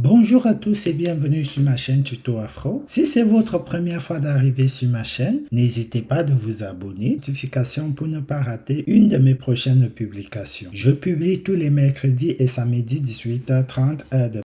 Bonjour à tous et bienvenue sur ma chaîne Tuto Afro. Si c'est votre première fois d'arriver sur ma chaîne, n'hésitez pas de vous abonner, notification pour ne pas rater une de mes prochaines publications. Je publie tous les mercredis et samedis 18h30 heure de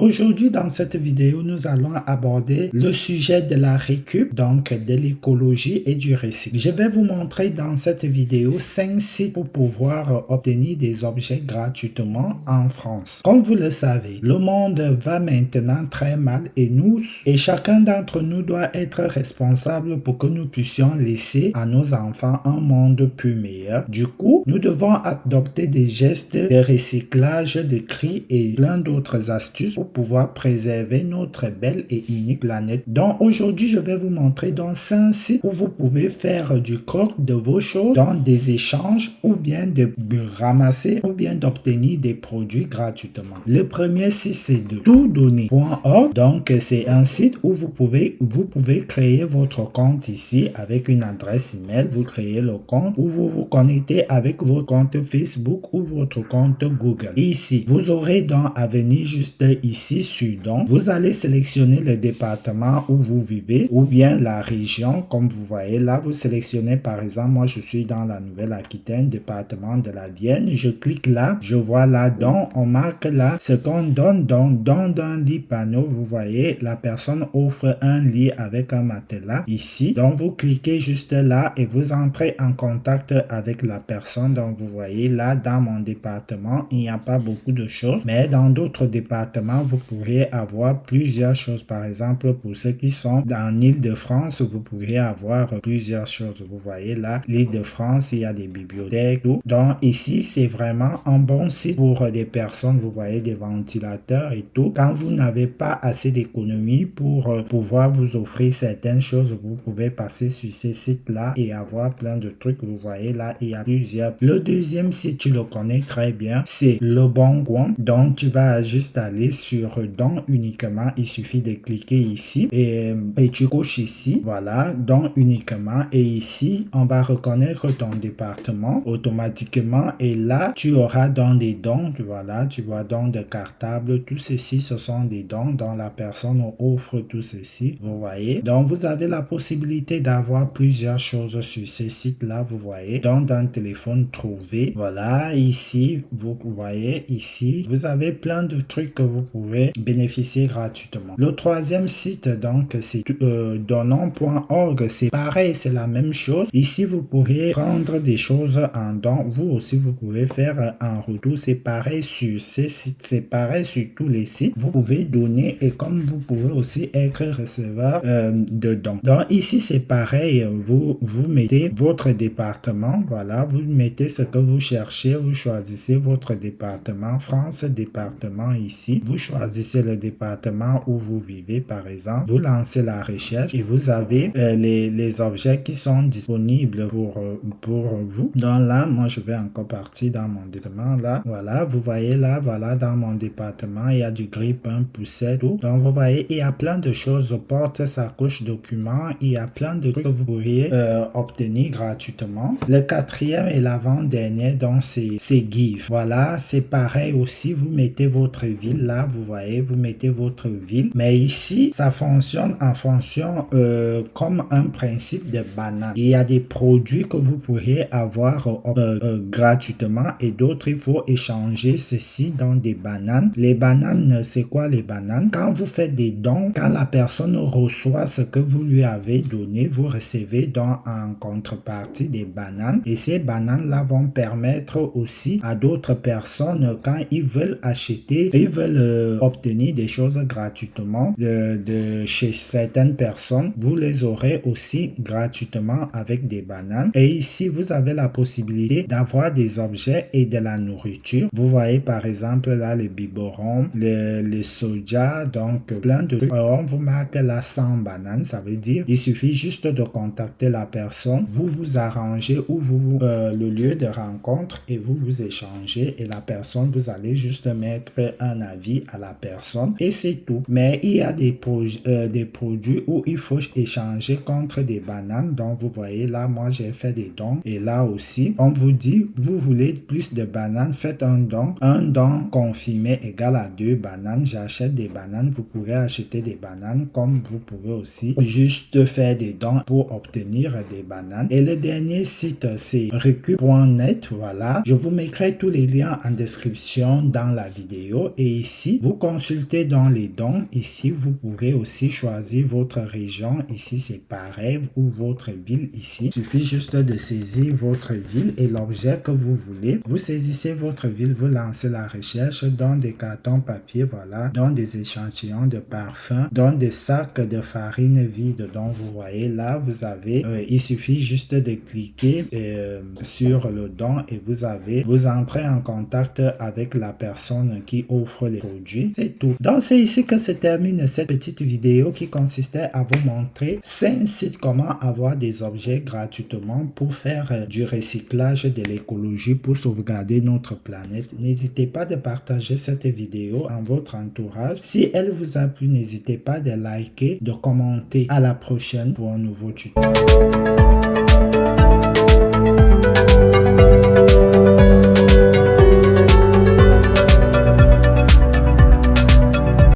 Aujourd'hui, dans cette vidéo, nous allons aborder le sujet de la récup, donc de l'écologie et du recyclage. Je vais vous montrer dans cette vidéo 5 sites pour pouvoir obtenir des objets gratuitement en France. Comme vous le savez, le monde va maintenant très mal et chacun d'entre nous doit être responsable pour que nous puissions laisser à nos enfants un monde plus meilleur. Du coup, nous devons adopter des gestes de recyclage, de tri et plein d'autres astuces pour pouvoir préserver notre belle et unique planète. Donc aujourd'hui, je vais vous montrer dans 5 sites où vous pouvez faire du croc de vos choses dans des échanges ou bien de ramasser ou bien d'obtenir des produits gratuitement. Le premier site, c'est de toutdonner.org. Donc c'est un site où vous pouvez créer votre compte ici avec une adresse email. Vous créez le compte où vous vous connectez avec votre compte Facebook ou votre compte Google. Et ici, vous aurez donc à venir juste ici sur don. Vous allez sélectionner le département où vous vivez ou bien la région. Comme vous voyez là, vous sélectionnez par exemple, moi je suis dans la Nouvelle-Aquitaine, département de la Vienne. Je clique là, je vois là don, on marque là ce qu'on donne, donc don d'un lit panneau. Vous voyez, la personne offre un lit avec un matelas ici. Donc vous cliquez juste là et vous entrez en contact avec la personne. Donc vous voyez là, dans mon département, il n'y a pas beaucoup de choses, mais dans d'autres départements, vous pourriez avoir plusieurs choses. Par exemple, pour ceux qui sont dans l'Île-de-France, vous pourriez avoir plusieurs choses. Vous voyez là, l'Île-de-France, il y a des bibliothèques, tout. Donc ici, c'est vraiment un bon site pour des personnes. Vous voyez des ventilateurs et tout. Quand vous n'avez pas assez d'économie pour pouvoir vous offrir certaines choses, vous pouvez passer sur ces sites-là et avoir plein de trucs. Vous voyez là, il y a plusieurs. Le deuxième site, tu le connais très bien, c'est Le Bon Coin. Donc tu vas juste aller sur don uniquement, il suffit de cliquer ici et tu coches ici, voilà, don uniquement, et ici on va reconnaître ton département automatiquement et là tu auras dans des dons, voilà, tu vois dons de cartable, tout ceci ce sont des dons dont la personne offre tout ceci, vous voyez. Donc vous avez la possibilité d'avoir plusieurs choses sur ces sites là, vous voyez, don d'un téléphone trouvé, voilà, ici vous voyez, ici vous avez plein de trucs que vous pouvez bénéficier gratuitement. Le troisième site, donc, c'est donnons.org. C'est pareil, c'est la même chose. Ici, vous pourriez prendre des choses en don. Vous aussi, vous pouvez faire un retour. C'est pareil sur ces sites. C'est pareil sur tous les sites. Vous pouvez donner et comme vous pouvez aussi être receveur de dons. Donc, ici, c'est pareil. Vous mettez votre département. Voilà, vous mettez ce que vous cherchez. Vous choisissez votre département. France, département ici. Vous choisissez le département où vous vivez, par exemple. Vous lancez la recherche et vous avez les objets qui sont disponibles pour vous. Donc là, moi, je vais encore partir dans mon département. Là, voilà, vous voyez là, voilà, dans mon département, il y a du grille-pain, poussette, tout. Donc, vous voyez, il y a plein de choses. Porte, sacoche, documents. Il y a plein de trucs que vous pourriez obtenir gratuitement. Le quatrième et l'avant-dernier, donc, c'est GIF. Voilà, c'est pareil aussi. Vous mettez votre ville là, vous voyez, vous mettez votre ville, mais ici ça fonctionne en fonction comme un principe de banane. Il y a des produits que vous pourriez avoir gratuitement et d'autres il faut échanger ceci dans des bananes. Les bananes, c'est quoi les bananes? Quand vous faites des dons, quand la personne reçoit ce que vous lui avez donné, vous recevez donc en contrepartie des bananes et ces bananes là vont permettre aussi à d'autres personnes quand ils veulent acheter, ils veulent obtenir des choses gratuitement de chez certaines personnes, vous les aurez aussi gratuitement avec des bananes. Et ici, vous avez la possibilité d'avoir des objets et de la nourriture. Vous voyez par exemple là les biberons, les soja, donc plein de trucs. Alors, on vous marque là 100 bananes, ça veut dire il suffit juste de contacter la personne, vous vous arrangez ou le lieu de rencontre et vous échangez et la personne, vous allez juste mettre un avis à la personne et c'est tout. Mais il y a des produits où il faut échanger contre des bananes. Donc vous voyez là, moi j'ai fait des dons et là aussi on vous dit vous voulez plus de bananes, faites un don. Un don confirmé égale à 2 bananes. J'achète des bananes, vous pourrez acheter des bananes comme vous pouvez aussi juste faire des dons pour obtenir des bananes. Et le dernier site c'est recup.net. Voilà, je vous mettrai tous les liens en description dans la vidéo et ici vous consultez dans les dons. Ici vous pourrez aussi choisir votre région. Ici c'est pareil, ou votre ville. Ici il suffit juste de saisir votre ville et l'objet que vous voulez. Vous saisissez votre ville, vous lancez la recherche dans des cartons papier, voilà, dans des échantillons de parfum, dans des sacs de farine vide. Donc vous voyez là, vous avez, il suffit juste de cliquer sur le don et vous entrez en contact avec la personne qui offre les produits. C'est tout. Donc c'est ici que se termine cette petite vidéo qui consistait à vous montrer 5 sites comment avoir des objets gratuitement pour faire du recyclage de l'écologie pour sauvegarder notre planète. N'hésitez pas de partager cette vidéo en votre entourage. Si elle vous a plu, n'hésitez pas de liker, de commenter. À la prochaine pour un nouveau tuto.